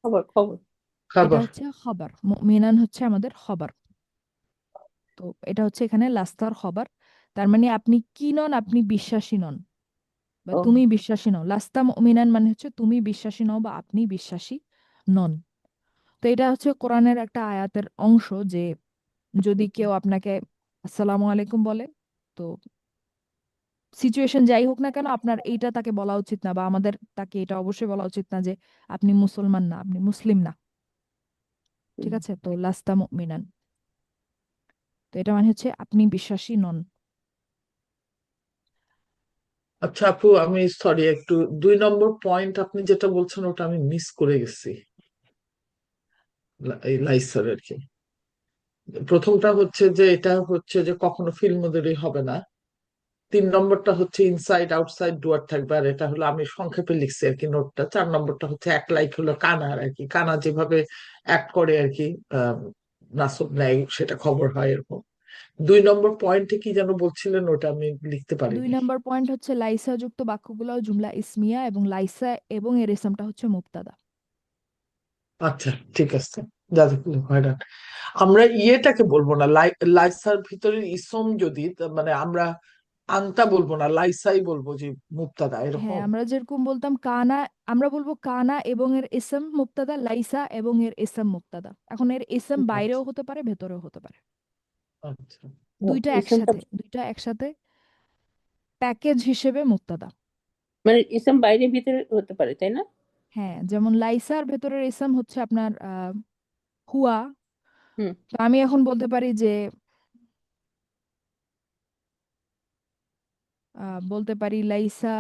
খবর খবর। এটা খবর। হচ্ছে খবর, মুমিনান হচ্ছে আমাদের খবর। তো এটা হচ্ছে এখানে লাস্তার খবর, তার মানে আপনি কি নন, আপনি বিশ্বাসী নন বা ও তুমি বিশ্বাসী নও। লাস্তা মুমিনান মানে হচ্ছে তুমি বিশ্বাসী নও বা আপনি বিশ্বাসী নন। তো এটা হচ্ছে কোরআনের একটা আয়াতের অংশ, যে যদি কেউ আপনাকে আসসালামু আলাইকুম বলে, তো সিচুয়েশন যাই হোক না কেন, আপনার এইটা তাকে বলা উচিত না, বা আমাদের তাকে এটা অবশ্যই বলা উচিত না যে আপনি মুসলমান না, আপনি মুসলিম না, ঠিক হুম। আছে। তো লাস্তা মুমিনান, তো এটা মানে হচ্ছে আপনি বিশ্বাসী নন। আচ্ছা আপু, আমি সরি, একটু 2 নম্বর পয়েন্ট আপনি যেটা বলছেন ওটা আমি মিস করে গেছি, এই লাইসার আর কি। প্রথমটা হচ্ছে যে এটা হচ্ছে যে কখনো ফিল মডেলই হবে না। 3 নম্বরটা হচ্ছে ইনসাইড আউটসাইড ডুয়ার থাকবে, আর এটা হলো আমি সংক্ষেপে লিখছি আর কি নোটটা। 4 নম্বরটা হচ্ছে এক লাইক হলো কানার আর কি, কানা যেভাবে অ্যাক্ট করে আর কি, আহ নাসব নেয় সেটা খবর হয় এরকম। 2 নম্বর পয়েন্টে কি যেন বলছিলেন, ওটা আমি লিখতে দুই পারিনি। নম্বর পয়েন্ট হচ্ছে লাইসা যুক্ত বাক্যগুলো জুমলা ইসমিয়া, এবং লাইসা এবং এর ইসমটা হচ্ছে মুবতাদা। আচ্ছা ঠিক আছে, জাজাকুল্লাহ খয়রান। আমরা ইয়েটাকে বলবো না, লাইসার ভিতরে ইসম যদি মানে আমরা আনতা বলবো না, লাইসাই বলবো, যে মুক্তাদা হ্যাঁ, এরকম। আমরা যেরকম বলতাম কানা, আমরা বলবো কানা এবং এর ইসম মুবতাদা, লাইসা এবং এর ইসম মুবতাদা। এখন এর ইসম বাইরেও হতে পারে, ভেতরেও হতে পারে, আচ্ছা ও, দুইটা ইসমটা একসাথে, দুইটা একসাথে প্যাকেজ হিসেবে মুবতাদা। মানে ইসম বাইরে ভিতরে হতে পারে তাই না? হ্যাঁ, যেমন লাইসার ভেতরের ইসম হচ্ছে আপনার হুয়া। হুম। তো আমি এখন বলতে পারি যে বলতে পারি লাইসা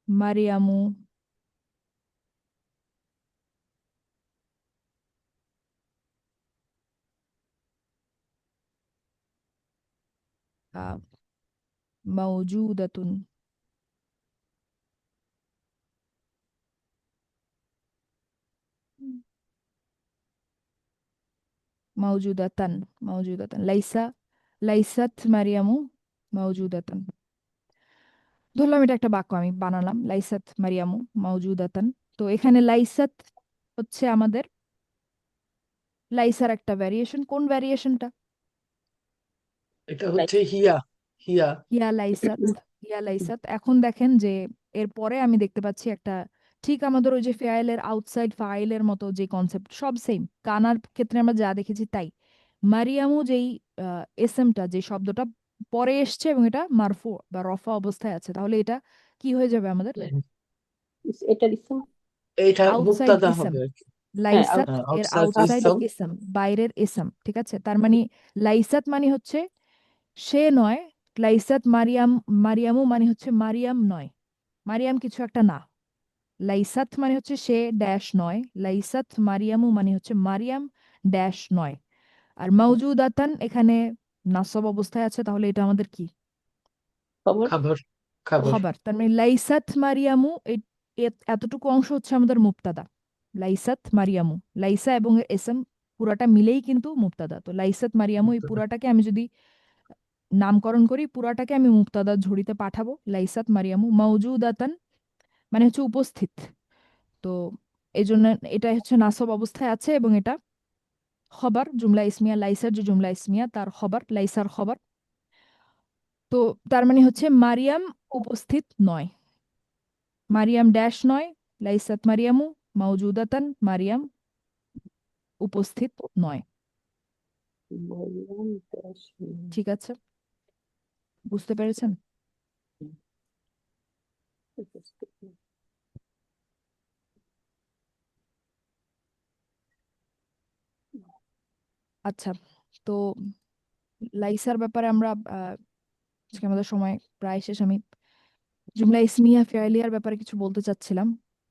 মারিয়ামু আহ, মাউজুদাতুন, মাউজুদাতান, মাউজুদাতান, লাইসা, লাইসাত মারিয়ামু মাউজুদাতান। ধরলাম এটা একটা বাক্য আমি বানালাম, লাইসাত মারিয়ামু মাউজুদাতান। তো এখানে লাইসাত হচ্ছে আমাদের লাইসার একটা ভ্যারিয়েশন, কোন ভ্যারিয়েশনটা? এটা লাইক। হচ্ছে হিয়া, হিয়া। হিয়া লাইসাত, হিয়া লাইসাত। এখন দেখেন যে এরপরে আমি দেখতে পাচ্ছি একটা, ঠিক আমাদের ওই যে ফেয়াইলের আউটসাইড ফাইলের মতো যে কনসেপ্ট, সব সেম, কানার ক্ষেত্রে আমরা যা দেখেছি তাই। মারিয়ামু যেই এসএমটা, যে শব্দটা পরে এসছে এবং এটা মারফু বা রফা অবস্থায় আছে, তাহলে এটা কি হয়ে যাবে আমাদের? এটার ইসম। এইটা আউটসাইড মুক্তাদা ইসম, হবে আর কি। হ্যাঁ লাইসাত এর আউটসাইড আউটসাইড ইসম। ইসম, বাইরের ইসম, ঠিক আছে। তার মানে লাইসাত মানে হচ্ছে সে নয়, লাইসাত মারিয়াম, মারিয়ামু মানে হচ্ছে মারিয়াম নয়, মারিয়াম কিছু একটা না। লাইসাত মানে হচ্ছে সে ড্যাশ নয়, লাইসাত মারিয়ামু মানে হচ্ছে মারিয়াম ড্যাশ নয়। আর মাউজুদাতান এখানে নাসব অবস্থায় আছে, তাহলে এটা আমাদের কি? খবর। খাবার, খাবার। খবর। তার মানে লাইসাত মারিয়ামু, এতটুকু অংশ হচ্ছে আমাদের মুবতাদা, লাইসাত মারিয়ামু, লাইসা এবং এর এসম পুরাটা মিলেই কিন্তু মুবতাদা। তো লাইসাত মারিয়ামু এই পুরাটাকে আমি যদি নামকরণ করি, পুরাটাকে আমি মুবতাদার ঝুড়িতে পাঠাবো, লাইসাত মারিয়ামু মাউজুদাতান মানে হচ্ছে উপস্থিত। তো এই জন্য এটা হচ্ছে নাসব অবস্থায় আছে, এবং এটা খবর, জুমলা ইসমিয়া, লাইসার যে জুমলা ইসমিয়া তার খবর, লাইসার খবর। তো তার মানে হচ্ছে মারিয়াম উপস্থিত নয়, মারিয়াম ড্যাশ নয়, লাইসাত মারিয়ামু মাউজুদাতান, মারিয়াম উপস্থিত নয়, বললাম তো আসলে। ঠিক আছে। বুঝতে পেরেছেন? আচ্ছা, তো লাইসার ব্যাপারে আমরা আজকে আমাদের সময় প্রায় শেষ। আমি জুমলা ইসমিয়া ফেয়ালিয়ার ব্যাপারে কিছু বলতে চাচ্ছিলাম,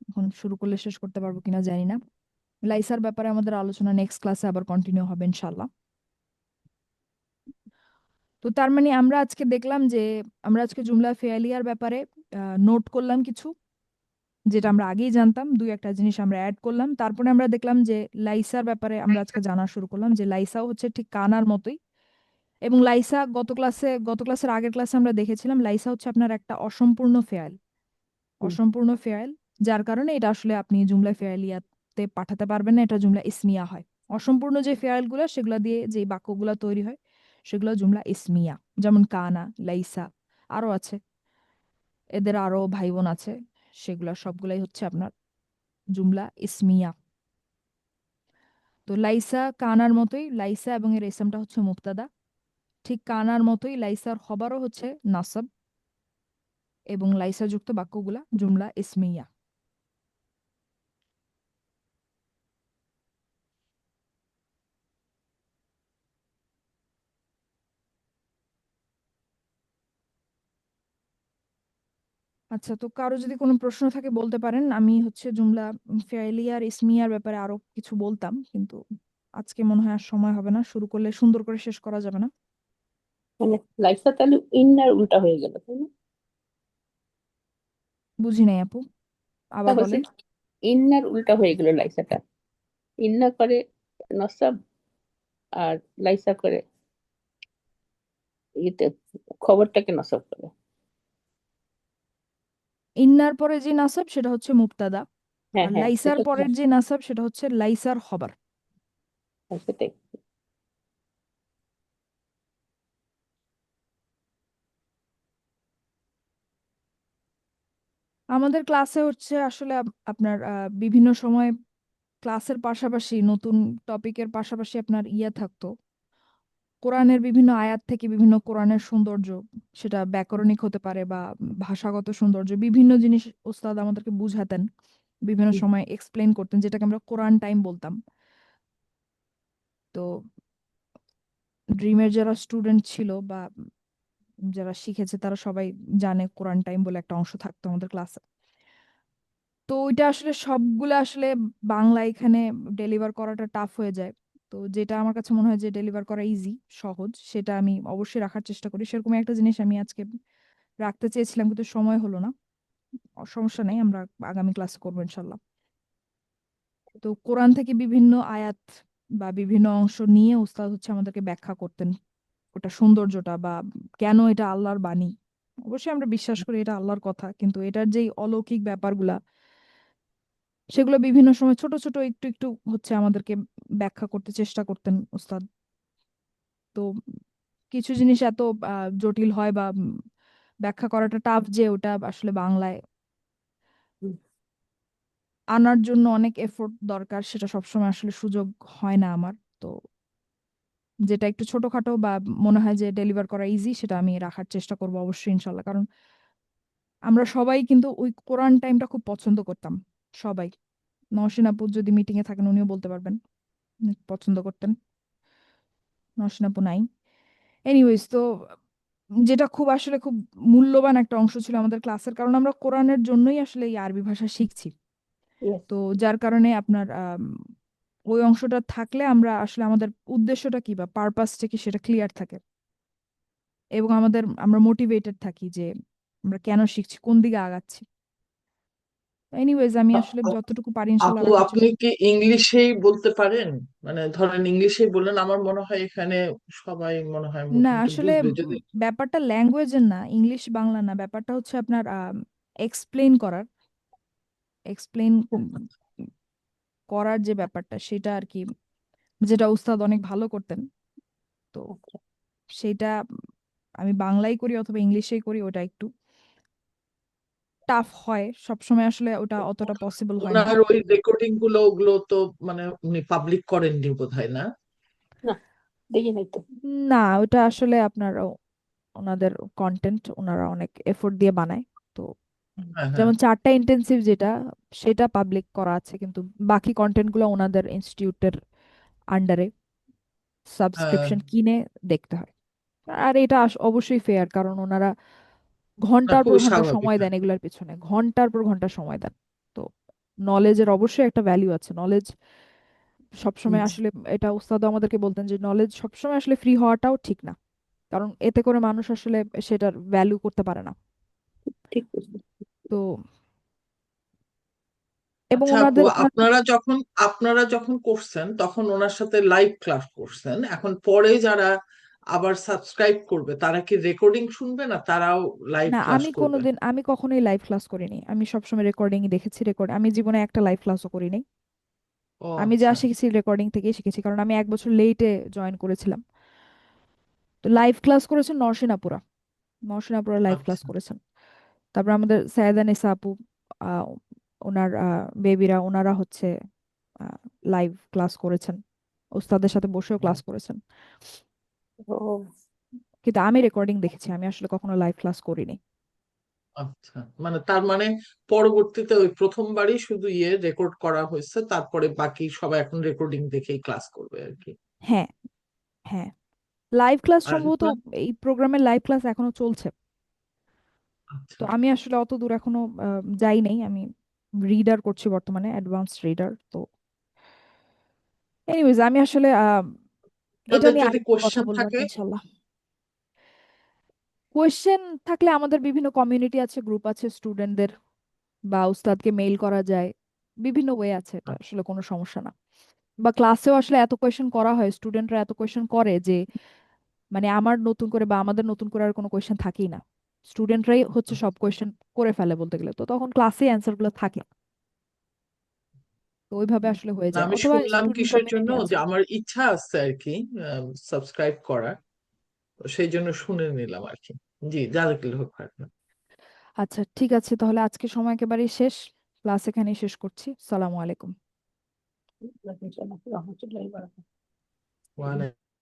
এখন শুরু করলে শেষ করতে পারবো কিনা জানি না। লাইসার ব্যাপারে আমাদের আলোচনা নেক্সট ক্লাসে আবার কন্টিনিউ হবে ইনশাল্লাহ। তো তার মানে আমরা আজকে দেখলাম যে আমরা আজকে জুমলা ফেয়ালিয়ার ব্যাপারে নোট করলাম কিছু, যেটা আমরা আগেই জানতাম, দুই একটা জিনিস আমরা অ্যাড করলাম। তারপরে আমরা দেখলাম যে লাইসার ব্যাপারে আমরা আজকে জানা শুরু করলাম যে লাইসাও হচ্ছে ঠিক কানার মতোই। এবং লাইসা গত ক্লাসের আগের ক্লাসে আমরা দেখেছিলাম লাইসা হচ্ছে আপনার একটা অসম্পূর্ণ ফেয়াল, অসম্পূর্ণ ফেয়াল, যার কারণে এটা আসলে আপনি জুমলা ফেয়ালিয়াতে পাঠাতে পারবেন না, এটা জুমলা ইসমিয়া হয়। অসম্পূর্ণ যে ফেয়ালগুলো সেগুলো দিয়ে যে বাক্যগুলো তৈরি হয় সেগুলো জুমলা ইসমিয়া, যেমন কানা, লাইসা, আরো আছে, এদের আরো ভাই বোন আছে, সেগুলা সবগুলাই হচ্ছে আপনার জুমলা ইসমিয়া। তো লাইসা কানার মতোই, লাইসা এবং এর ইসমটা হচ্ছে মুবতাদা, ঠিক কানার মতোই লাইসার খবরও হচ্ছে নাসব, এবং লাইসা যুক্ত বাক্যগুলা জুমলা ইসমিয়া। আচ্ছা, তো কারো যদি কোনো প্রশ্ন থাকে বলতে পারেন। আমি হচ্ছে জুমলা ফেয়ালি আর ইসমিয়ার ব্যাপারে আরো কিছু বলতাম, কিন্তু আজকে মনে হয় আর সময় হবে না, শুরু করলে সুন্দর করে শেষ করা যাবে না। মানে লাইফটা তাহলে ইন্নার উল্টা হয়ে গেল, তাই না? বুঝি নাই আপু, তা আবার হচ্ছে বলেন। ইন্নার উল্টা হয়ে গেল লাইসাটা। ইন্না করে নসাব, আর লাইসা করে ইয়েতে খবরটাকে নসব করে। ইন্নার পরে যে নাসাব সেটা হচ্ছে মুবতাদা, হ্যাঁ আর হ্যাঁ, লাইসার সেটা তো পরের যে নাসাব সেটা হচ্ছে লাইসার খবর। সেটাই। আমাদের ক্লাসে হচ্ছে আসলে আপনার বিভিন্ন সময় ক্লাসের পাশাপাশি নতুন টপিকের পাশাপাশি আপনার ইয়ে থাকতো, কোরআনের বিভিন্ন আয়াত থেকে বিভিন্ন কোরআনের সৌন্দর্য, সেটা ব্যাকরণিক হতে পারে বা ভাষাগত সৌন্দর্য, বিভিন্ন জিনিস ওস্তাদ আমাদেরকে বুঝাতেন, বিভিন্ন সময় এক্সপ্লেন করতেন, যেটাকে আমরা কোরআন টাইম বলতাম। তো ড্রিমের যারা স্টুডেন্ট ছিল বা যারা শিখেছে তারা সবাই জানে কোরআন টাইম বলে একটা অংশ থাকতো আমাদের ক্লাসে। তো ওইটা আসলে সবগুলো আসলে বাংলা এখানে ডেলিভার করাটা টাফ হয়ে যায়। তো যেটা আমার কাছে মনে হয় যে ডেলিভার করা ইজি, সহজ, সেটা আমি অবশ্যই রাখার চেষ্টা করি। সেরকম একটা জিনিস আমি আজকে রাখতে চেয়েছিলাম, কিন্তু সময় হলো না। সমস্যা নেই, আমরা আগামী ক্লাসে করবো ইনশাল্লাহ। তো কোরআন থেকে বিভিন্ন আয়াত বা বিভিন্ন অংশ নিয়ে উস্তাদ হচ্ছে আমাদেরকে ব্যাখ্যা করতেন ওটা সৌন্দর্যটা, বা কেন এটা আল্লাহর বাণী। অবশ্যই আমরা বিশ্বাস করি এটা আল্লাহর কথা, কিন্তু এটার যেই অলৌকিক ব্যাপারগুলা সেগুলো বিভিন্ন সময় ছোট ছোট একটু একটু হচ্ছে আমাদেরকে ব্যাখ্যা করতে চেষ্টা করতেন উস্তাদ। তো কিছু জিনিস এত জটিল হয় বা ব্যাখ্যা করাটা টাফ, যে ওটা আসলে বাংলায় আনার জন্য অনেক এফোর্ট দরকার, সেটা সবসময় আসলে সুযোগ হয় না আমার। তো যেটা একটু ছোটখাটো বা মনে হয় যে ডেলিভার করা ইজি, সেটা আমি রাখার চেষ্টা করবো অবশ্যই ইনশাল্লাহ। কারণ আমরা সবাই কিন্তু ওই কোরআন টাইমটা খুব পছন্দ করতাম, সবাই। নওশিন আপু যদি মিটিং এ থাকেন উনিও বলতে পারবেন, উনি পছন্দ করতেন। নওশিন আপু নাই, এনিওয়েজ। তো যেটা খুব আসলে খুব মূল্যবান একটা অংশ ছিল আমাদের ক্লাসের, কারণ আমরা কোরআনের জন্যই আসলে এই আরবি ভাষা শিখছি। Yes. তো যার কারণে আপনার ওই অংশটা থাকলে আমরা আসলে আমাদের উদ্দেশ্যটা কি বা পারপাসটা কি সেটা ক্লিয়ার থাকে, এবং আমরা মোটিভেটেড থাকি যে আমরা কেন শিখছি, কোন দিকে আগাচ্ছি। এনিওয়েজ আমি আসলে যতটুকু পারি ইনশাল্লাহ আপু রাখার আপনি চেষ্টা। কি ইংলিশেই বলতে পারেন? মানে ধরেন ইংলিশেই বললেন, আমার মনে হয় এখানে সবাই মনে হয় না, মোটামুটি আসলে বুঝবে যদি। ব্যাপারটা ল্যাঙ্গুয়েজের না, ইংলিশ বাংলা না, ব্যাপারটা হচ্ছে আপনার এক্সপ্লেন করার, এক্সপ্লেন করার যে ব্যাপারটা সেটা আর কি, যেটা উস্তাদ অনেক ভালো করতেন। তো সেটা আমি বাংলায় করি অথবা ইংলিশেই করি, ওটা একটু টাফ হয় সবসময়, আসলে ওটা অতটা পসিবল হয় না। ওনার ওই রেকর্ডিং গুলো ওগুলো তো মানে উনি পাবলিক করেননি বোধহয়, না? না, দেখি নাই তো। না, ওটা আসলে আপনার ওনাদের কন্টেন্ট ওনারা অনেক এফোর্ট দিয়ে বানায়। তো হ্যাঁ, হ্যাঁ, যেমন 4টা ইন্টেন্সিভ যেটা, সেটা পাবলিক করা আছে, কিন্তু বাকি কন্টেন্টগুলো ওনাদের ইনস্টিটিউটের আন্ডারে হ্যাঁ। সাবস্ক্রিপশন কিনে দেখতে হয়। আর এটা অবশ্যই ফেয়ার, কারণ ওনারা না, ঘন্টার পর খুবই ঘন্টা স্বাভাবিক। সময় দেন এগুলোর পিছনে, ঘন্টার পর ঘন্টা সময় দেন। তো নলেজের অবশ্যই একটা ভ্যালু আছে। নলেজ হুম, সবসময় আসলে, এটা উস্তাদও আমাদেরকে বলতেন যে নলেজ সবসময় আসলে ফ্রি হওয়াটাও ঠিক না, কারণ এতে করে মানুষ আসলে সেটার ভ্যালু করতে পারে না। ঠিক বুঝলি। তো এবং আচ্ছা আপু, ওনাদের মানে আপনারা যখন করছেন তখন ওনার সাথে লাইভ ক্লাস করছেন, এখন পরে যারা আবার সাবস্ক্রাইব করবে তারা কি রেকর্ডিং শুনবে, না তারাও লাইভ না, ক্লাস করবে? আমি কখনোই লাইভ ক্লাস করিনি। আমি সবসময় রেকর্ডিংই দেখেছি। আমি জীবনে একটা লাইভ ক্লাসও করিনি। ও আমি যা আচ্ছা। শিখেছি রেকর্ডিং থেকেই শিখেছি, কারণ আমি 1 বছর লেটে জয়েন করেছিলাম। তো লাইভ ক্লাস করেছেন নরসিনাপুরা লাইভ ক্লাস আচ্ছা। করেছেন। তারপর আমাদের সায়েদা নিসা আপু, আহ, ওনার বেবিরা, ওনারা হচ্ছে লাইভ ক্লাস করেছেন, ওস্তাদের সাথে বসেও ক্লাস করেছেন। ও কিন্তু আমি রেকর্ডিং দেখেছি, আমি আসলে কখনো লাইভ ক্লাস করিনি। আচ্ছা, মানে তার মানে পরবর্তীতে ওই প্রথমবারই শুধু রেকর্ড করা হয়েছে, তারপরে বাকি সবাই এখন রেকর্ডিং দেখেই ক্লাস করবে আর কি। হ্যাঁ, হ্যাঁ, লাইভ ক্লাস আর সম্ভবত আপনার এই প্রোগ্রামের লাইভ ক্লাস এখনো চলছে। তো আচ্ছা। আমি আসলে অত দূর এখনো যাই নাই। আমি রিডার করছি বর্তমানে, অ্যাডভান্স রিডার। তো এনিওয়েজ, আমি আসলে এটা তাদের নিয়ে যদি আরেকদিন কথা কোশ্চেন বলবো আর থাকে। কি, ইনশাল্লাহ। কোয়েশ্চেন থাকলে আমাদের বিভিন্ন কমিউনিটি আছে, গ্রুপ আছে স্টুডেন্টদের, বা উস্তাদকে মেইল করা যায়। বিভিন্ন ওয়ে আছে, এটা আসলে কোনো সমস্যা না। বা ক্লাসেও আসলে এত কোয়েশ্চেন করা হয়, স্টুডেন্টরা এত কোয়েশ্চেন করে যে মানে আমার নতুন করে বা আমাদের নতুন করে আর কোনো কোয়েশ্চেন থাকেই না। স্টুডেন্টরাই হচ্ছে সব কোয়েশ্চেন করে ফেলে বলতে গেলে, তো তখন ক্লাসে অ্যান্সার গুলো থাকে। তো ওইভাবে আসলে হয়ে না, যায়, আমি অথবা শুনলাম স্টুডেন্ট কিসের জন্য, কমিউনিটি যে আছে। আমার ইচ্ছা আছে আর কি সাবস্ক্রাইব করার, তো সেই জন্য শুনে নিলাম আর কি। জি, জাজাকাল্লাহ খাইরান। আচ্ছা, ঠিক আছে, তাহলে আজকে সময় একেবারেই শেষ। ক্লাস এখানেই শেষ করছি। সালামু আলাইকুম। রহমতুল্লাহ। ওয়ালাইকুম